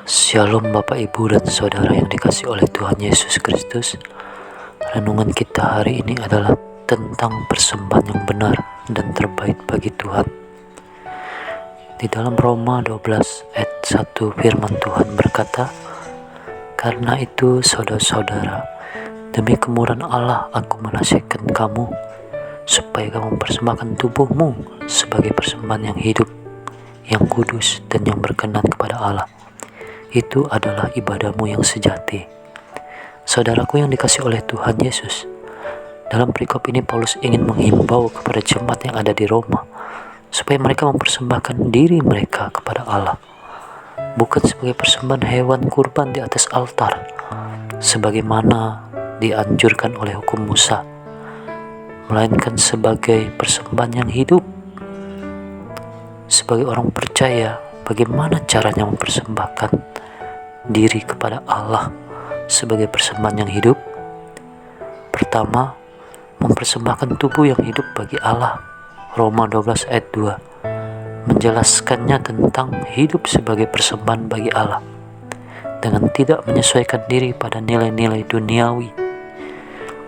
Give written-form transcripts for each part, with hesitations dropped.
Shalom Bapak Ibu dan Saudara yang dikasihi oleh Tuhan Yesus Kristus. Renungan kita hari ini adalah tentang persembahan yang benar dan terbaik bagi Tuhan. Di dalam Roma 12 ayat 1 firman Tuhan berkata, "Karena itu saudara-saudara, demi kemurahan Allah aku menasihatkan kamu, supaya kamu mempersembahkan tubuhmu sebagai persembahan yang hidup, yang kudus dan yang berkenan kepada Allah. Itu adalah ibadahmu yang sejati." Saudaraku yang dikasihi oleh Tuhan Yesus, dalam perikop ini Paulus ingin menghimbau kepada jemaat yang ada di Roma supaya mereka mempersembahkan diri mereka kepada Allah, bukan sebagai persembahan hewan kurban di atas altar sebagaimana dianjurkan oleh hukum Musa, melainkan sebagai persembahan yang hidup. Sebagai orang percaya, bagaimana caranya mempersembahkan diri kepada Allah sebagai persembahan yang hidup? Pertama, mempersembahkan tubuh yang hidup bagi Allah. Roma 12 ayat 2 menjelaskannya tentang hidup sebagai persembahan bagi Allah dengan tidak menyesuaikan diri pada nilai-nilai duniawi.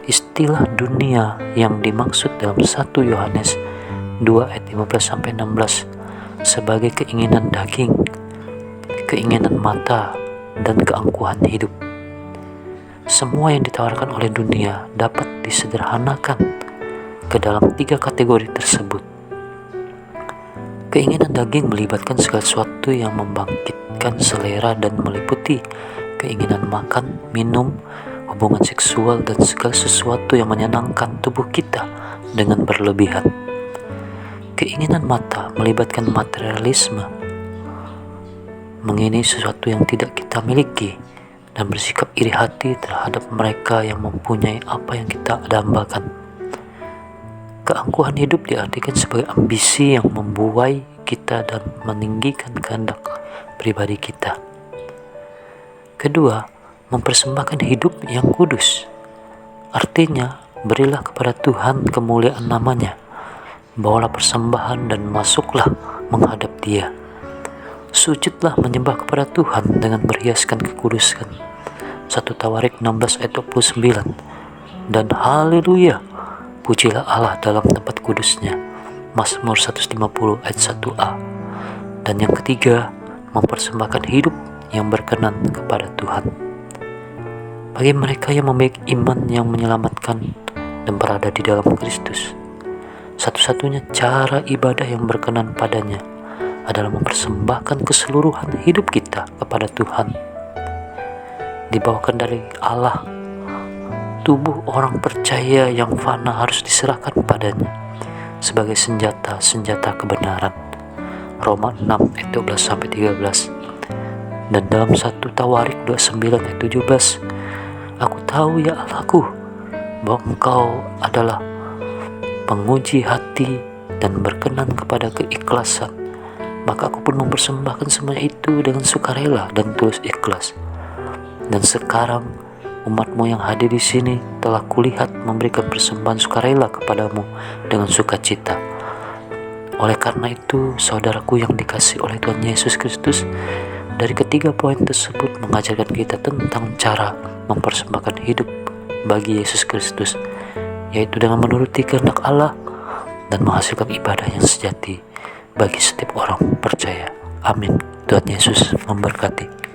Istilah dunia yang dimaksud dalam 1 Yohanes 2 ayat 15-16 sebagai keinginan daging, keinginan mata, dan keangkuhan hidup. Semua yang ditawarkan oleh dunia dapat disederhanakan ke dalam 3 kategori tersebut. Keinginan daging melibatkan segala sesuatu yang membangkitkan selera dan meliputi keinginan makan, minum, hubungan seksual, dan segala sesuatu yang menyenangkan tubuh kita dengan berlebihan. Keinginan mata melibatkan materialisme, mengingini sesuatu yang tidak kita miliki, dan bersikap iri hati terhadap mereka yang mempunyai apa yang kita dambakan. Keangkuhan hidup diartikan sebagai ambisi yang membuai kita dan meninggikan kehendak pribadi kita. Kedua, mempersembahkan hidup yang kudus. Artinya, berilah kepada Tuhan kemuliaan namanya, bawalah persembahan dan masuklah menghadap Dia. Sujudlah menyembah kepada Tuhan dengan berhiaskan kekudusan. 1 Tawarik 16 ayat 29. Dan haleluya, pujilah Allah dalam tempat kudusnya. Mazmur 150 ayat 1a. Dan yang ketiga, mempersembahkan hidup yang berkenan kepada Tuhan. Bagi mereka yang memiliki iman yang menyelamatkan dan berada di dalam Kristus, satu-satunya cara ibadah yang berkenan padanya adalah mempersembahkan keseluruhan hidup kita kepada Tuhan. Dibawakan dari Allah, tubuh orang percaya yang fana harus diserahkan padanya sebagai senjata kebenaran. Roma 6 ayat 12-13. Dan dalam 1 Tawarik 29 ayat 17, "Aku tahu ya Allahku, bahwa Engkau adalah penguji hati dan berkenan kepada keikhlasan. Maka aku pun mempersembahkan semua itu dengan sukarela dan tulus ikhlas. Dan sekarang umatmu yang hadir di sini telah kulihat memberikan persembahan sukarela kepadamu dengan sukacita. Oleh karena itu, saudaraku yang dikasihi oleh Tuhan Yesus Kristus, dari ketiga poin tersebut mengajarkan kita tentang cara mempersembahkan hidup bagi Yesus Kristus, yaitu dengan menuruti kehendak Allah dan menghasilkan ibadah yang sejati bagi setiap orang percaya. Amin. Tuhan Yesus memberkati.